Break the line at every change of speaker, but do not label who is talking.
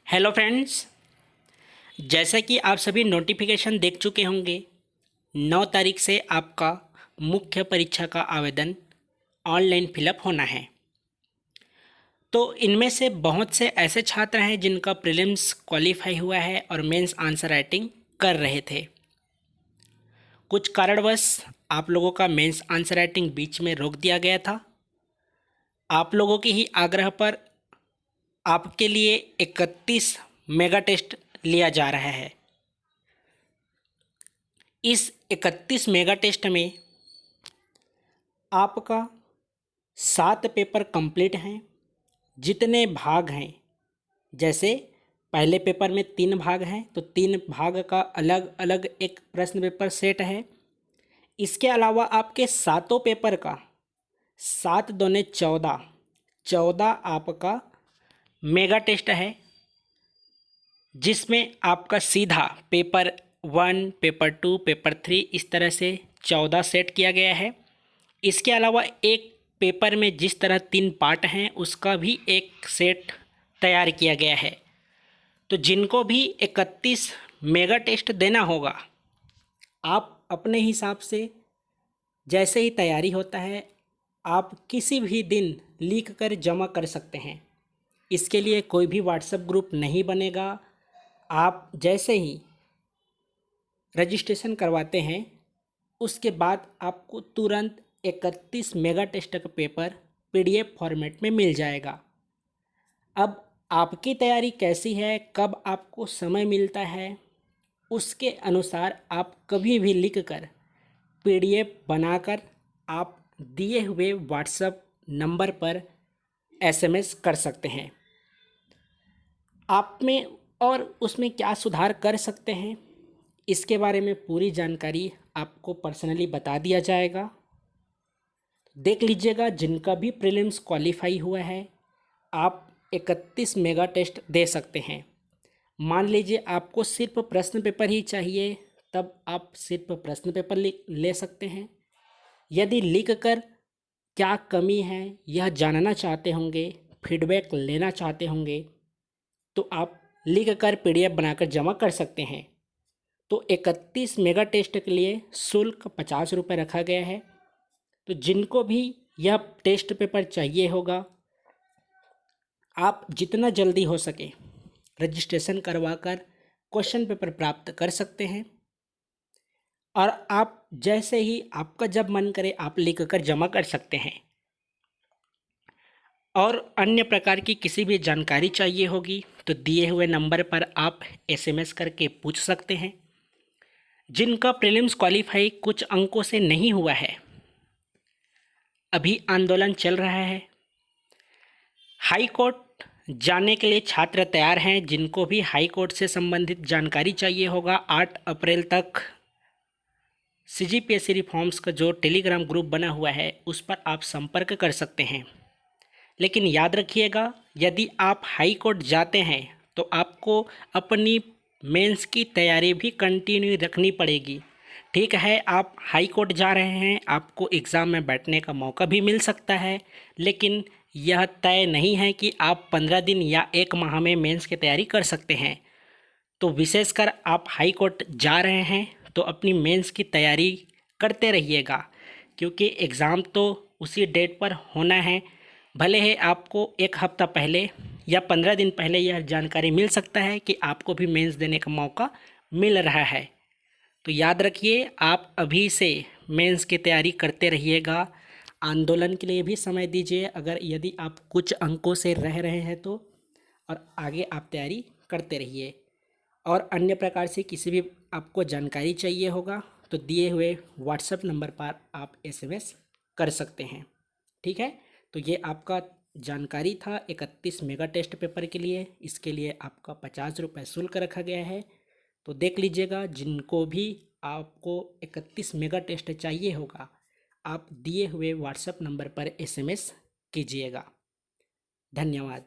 Hello friends, जैसा कि आप सभी नोटिफिकेशन देख चुके होंगे, 9 तारीख से आपका मुख्य परीक्षा का आवेदन ऑनलाइन फिलअप होना है। तो इनमें से बहुत से ऐसे छात्र हैं जिनका प्रीलिम्स क्वालिफाई हुआ है और मेंस आंसर राइटिंग कर रहे थे। कुछ कारणवश आप लोगों का मेंस आंसर राइटिंग बीच में रोक दिया गया था। आप लोगों के ही आग्रह पर आपके लिए 31 मेगा टेस्ट लिया जा रहा है। इस 31 मेगा टेस्ट में आपका 7 पेपर कंप्लीट हैं। जितने भाग हैं, जैसे पहले पेपर में 3 भाग हैं तो 3 भाग का अलग अलग एक प्रश्न पेपर सेट है। इसके अलावा आपके सातों पेपर का 7 दूने 14 आपका मेगा टेस्ट है, जिसमें आपका सीधा पेपर 1, पेपर 2, पेपर 3 इस तरह से 14 सेट किया गया है। इसके अलावा एक पेपर में जिस तरह 3 पार्ट हैं उसका भी एक सेट तैयार किया गया है। तो जिनको भी 31 मेगा टेस्ट देना होगा, आप अपने हिसाब से जैसे ही तैयारी होता है आप किसी भी दिन लिख कर जमा कर सकते हैं। इसके लिए कोई भी व्हाट्सएप ग्रुप नहीं बनेगा। आप जैसे ही रजिस्ट्रेशन करवाते हैं उसके बाद आपको तुरंत 31 मेगा टेस्ट का पेपर पीडीएफ फॉर्मेट में मिल जाएगा। अब आपकी तैयारी कैसी है, कब आपको समय मिलता है, उसके अनुसार आप कभी भी लिख कर पीडीएफ बनाकर आप दिए हुए व्हाट्सएप नंबर पर एसएमएस कर सकते हैं। आप में और उसमें क्या सुधार कर सकते हैं, इसके बारे में पूरी जानकारी आपको पर्सनली बता दिया जाएगा। देख लीजिएगा, जिनका भी प्रीलिम्स क्वालिफाई हुआ है आप 31 मेगा टेस्ट दे सकते हैं। मान लीजिए आपको सिर्फ प्रश्न पेपर ही चाहिए, तब आप सिर्फ प्रश्न पेपर ले सकते हैं। यदि लिख कर क्या कमी है यह जानना चाहते होंगे, फीडबैक लेना चाहते होंगे, तो आप लिख कर पीडीएफ बनाकर जमा कर सकते हैं। तो 31 मेगा टेस्ट के लिए शुल्क 50 रुपये रखा गया है। तो जिनको भी यह टेस्ट पेपर चाहिए होगा, आप जितना जल्दी हो सके रजिस्ट्रेशन करवाकर क्वेश्चन पेपर प्राप्त कर सकते हैं। और आप जैसे ही आपका जब मन करे आप लिख कर जमा कर सकते हैं। और अन्य प्रकार की किसी भी जानकारी चाहिए होगी तो दिए हुए नंबर पर आप एसएमएस करके पूछ सकते हैं। जिनका प्रीलिम्स क्वालिफाई कुछ अंकों से नहीं हुआ है, अभी आंदोलन चल रहा है। हाई कोर्ट जाने के लिए छात्र तैयार हैं। जिनको भी हाई कोर्ट से संबंधित जानकारी चाहिए होगा, 8 अप्रैल तक सीजीपीएससी रिफॉर्म्स का जो टेलीग्राम ग्रुप बना हुआ है उस पर आप संपर्क कर सकते हैं। लेकिन याद रखिएगा, यदि आप हाई कोर्ट जाते हैं तो आपको अपनी मेंस की तैयारी भी कंटिन्यू रखनी पड़ेगी। ठीक है, आप हाई कोर्ट जा रहे हैं, आपको एग्ज़ाम में बैठने का मौका भी मिल सकता है, लेकिन यह तय नहीं है कि आप 15 दिन या 1 माह में मेंस की तैयारी कर सकते हैं। तो विशेषकर आप हाई कोर्ट जा रहे हैं तो अपनी मेंस की तैयारी करते रहिएगा, क्योंकि एग्ज़ाम तो उसी डेट पर होना है। भले ही आपको 1 हफ्ता पहले या 15 दिन पहले यह जानकारी मिल सकता है कि आपको भी मेंस देने का मौका मिल रहा है। तो याद रखिए, आप अभी से मेंस की तैयारी करते रहिएगा। आंदोलन के लिए भी समय दीजिए अगर यदि आप कुछ अंकों से रह रहे हैं तो, और आगे आप तैयारी करते रहिए। और अन्य प्रकार से किसी भी आपको जानकारी चाहिए होगा तो दिए हुए व्हाट्सएप नंबर पर आप एसएमएस कर सकते हैं। ठीक है, तो ये आपका जानकारी था 31 मेगा टेस्ट पेपर के लिए। इसके लिए आपका 50 रुपये शुल्क रखा गया है। तो देख लीजिएगा, जिनको भी आपको 31 मेगा टेस्ट चाहिए होगा आप दिए हुए व्हाट्सएप नंबर पर एसएमएस कीजिएगा। धन्यवाद।